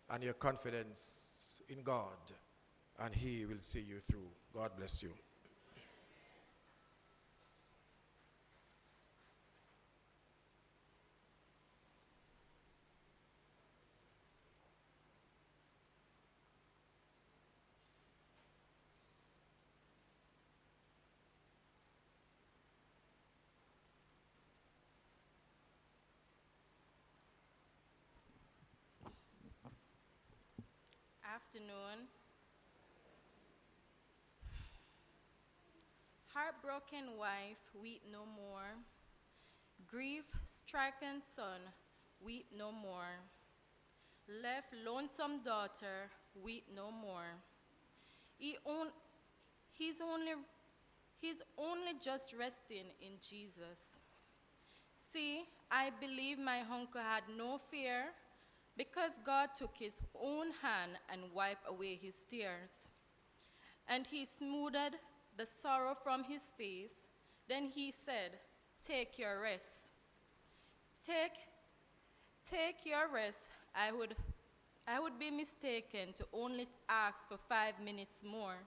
and your confidence in God, and He will see you through. God bless you. Afternoon. Heartbroken wife, weep no more. Grief-stricken son, weep no more. Left lonesome daughter, weep no more. He on, he's, only, he's only just resting in Jesus. See, I believe my uncle had no fear because God took his own hand and wiped away his tears. And he smoothed the sorrow from his face. Then he said, take your rest. Take, take your rest. I would be mistaken to only ask for 5 minutes more,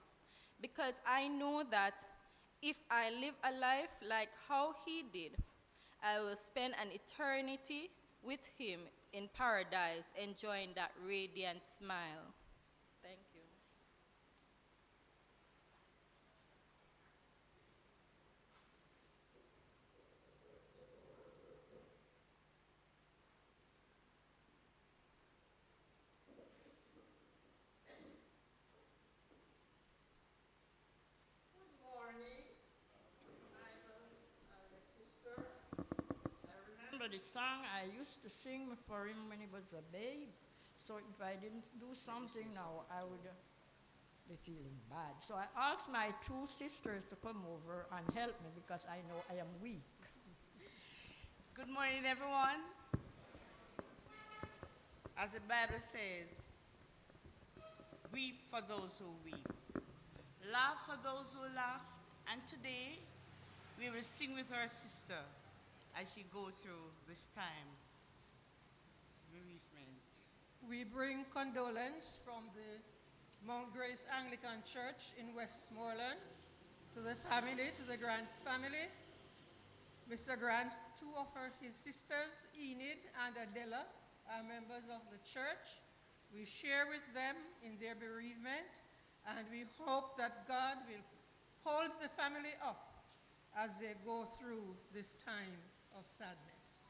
because I know that if I live a life like how he did, I will spend an eternity with him in paradise, enjoying that radiant smile. Thank you. Morning. I'm a sister. I remember the song I used to sing for him when he was a babe. So if I didn't do something now, I would be feeling bad. So I asked my two sisters to come over and help me because I know I am weak. Good morning, everyone. As the Bible says, weep for those who weep, laugh for those who laugh, and today we will sing with our sister as she goes through this time bereavement. We bring condolence from the Mount Grace Anglican Church in Westmoreland to the family, to the Grant's family. Mr. Grant, two of his sisters, Enid and Adela, are members of the church. We share with them in their bereavement, and we hope that God will hold the family up as they go through this time of sadness.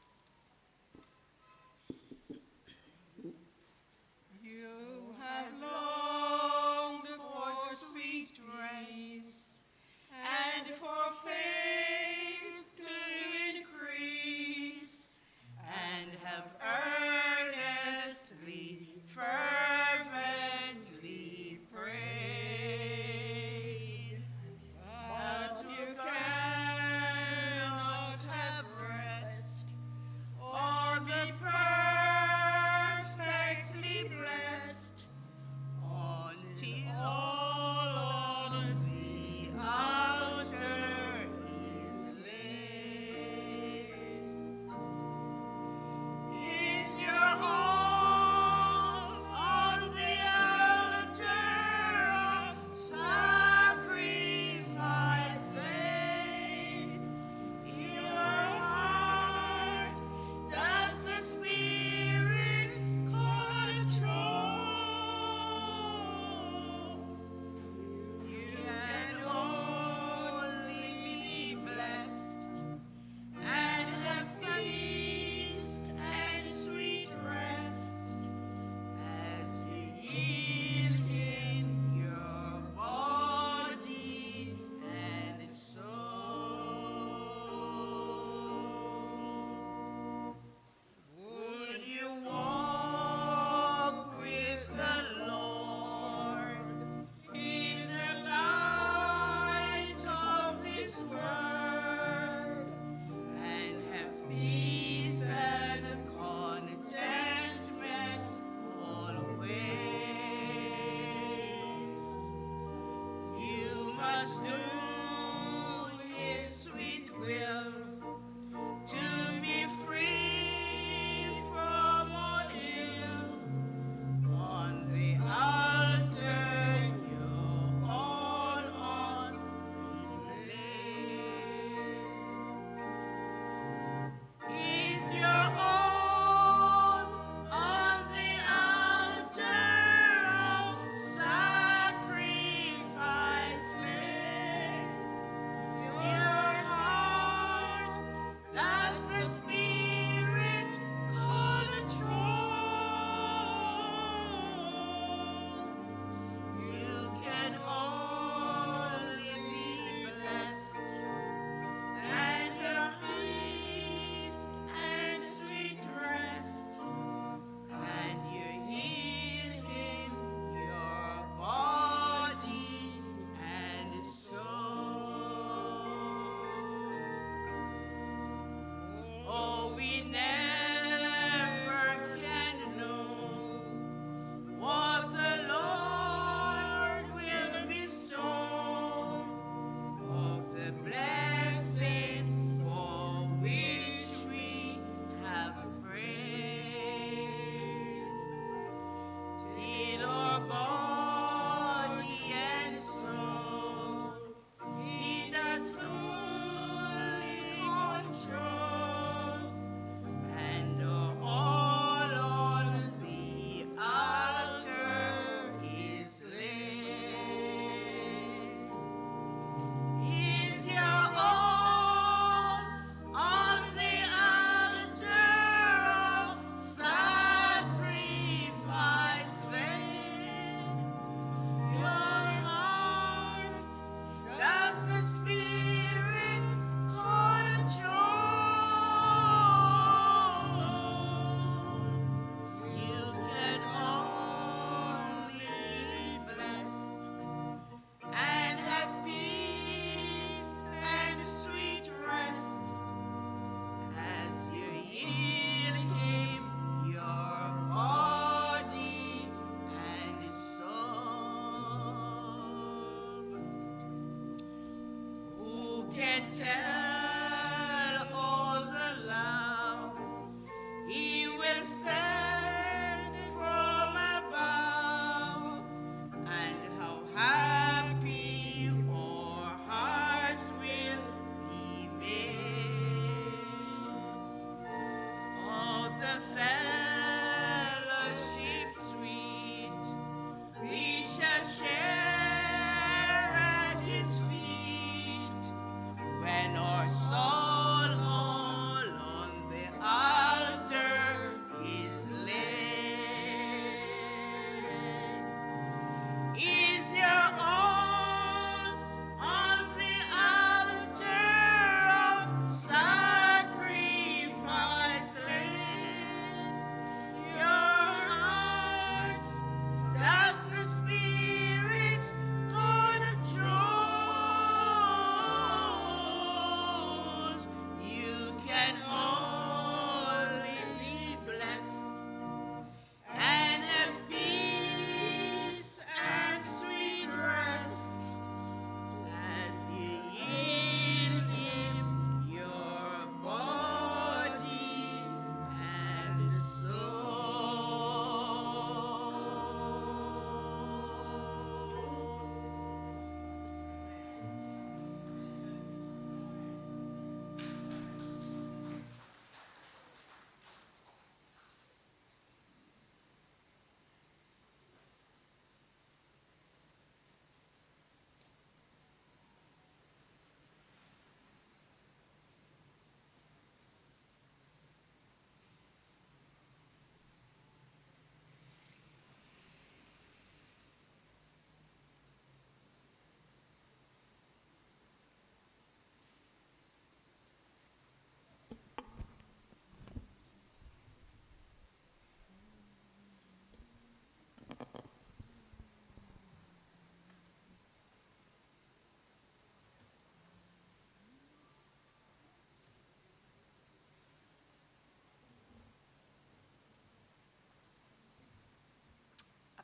You have longed for sweet rest and for faith to increase, and have earnestly, fervently prayed. But you cannot have rest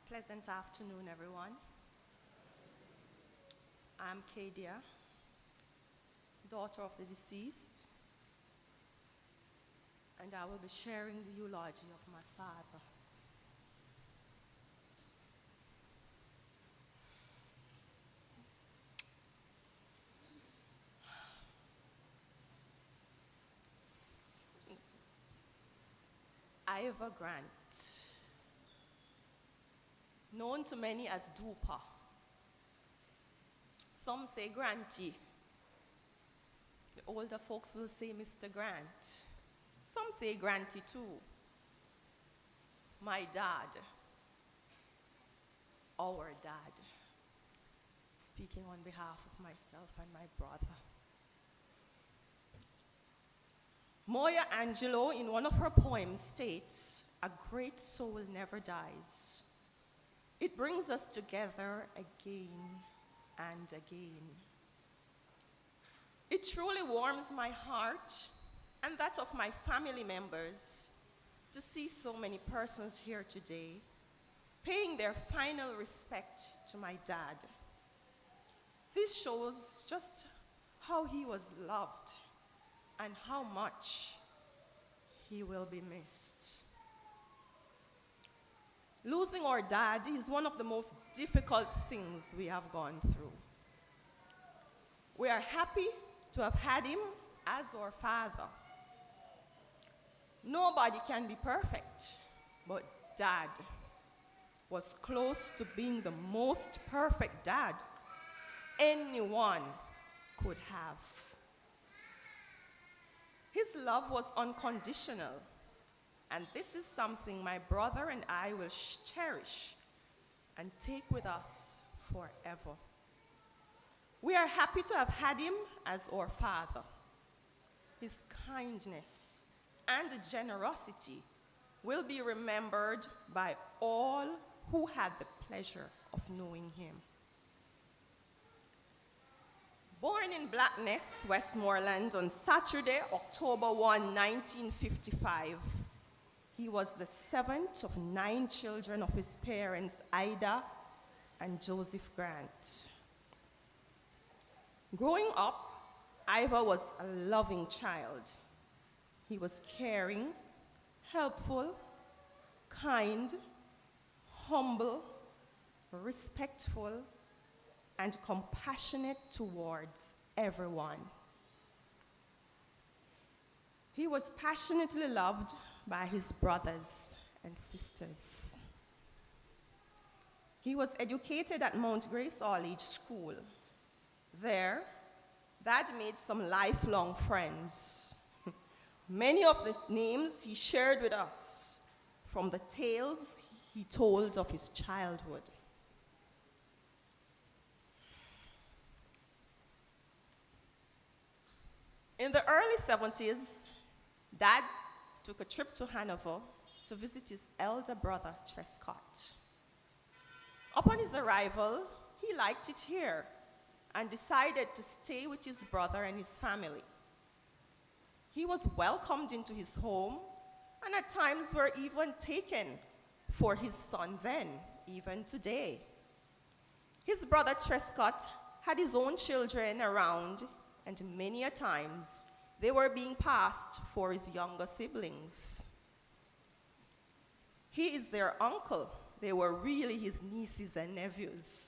Pleasant afternoon, everyone. I'm Kadia, daughter of the deceased, and I will be sharing the eulogy of my father. Ivor Grant, known to many as Dupa. Some say Granty. The older folks will say Mr. Grant. Some say Granty too. My dad, our dad, speaking on behalf of myself and my brother. Maya Angelou, in one of her poems, states, "A great soul never dies. It brings us together again and again." It truly warms my heart and that of my family members to see so many persons here today paying their final respect to my dad. This shows just how he was loved and how much he will be missed. Losing our dad is one of the most difficult things we have gone through. We are happy to have had him as our father. Nobody can be perfect, but Dad was close to being the most perfect dad anyone could have. His love was unconditional, and this is something my brother and I will cherish and take with us forever. We are happy to have had him as our father. His kindness and generosity will be remembered by all who had the pleasure of knowing him. Born in Blackness, Westmoreland on Saturday, October 1, 1955, he was the seventh of 9 children of his parents, Ida and Joseph Grant. Growing up, Ivor was a loving child. He was caring, helpful, kind, humble, respectful, and compassionate towards everyone. He was passionately loved by his brothers and sisters. He was educated at Mount Grace All-Age School. There, Dad made some lifelong friends. Many of the names he shared with us from the tales he told of his childhood. In the early 70s, Dad took a trip to Hanover to visit his elder brother, Trescott. Upon his arrival, he liked it here and decided to stay with his brother and his family. He was welcomed into his home and at times were even taken for his son then, even today. His brother Trescott had his own children around, and many a times they were being passed for his younger siblings. He is their uncle. They were really his nieces and nephews.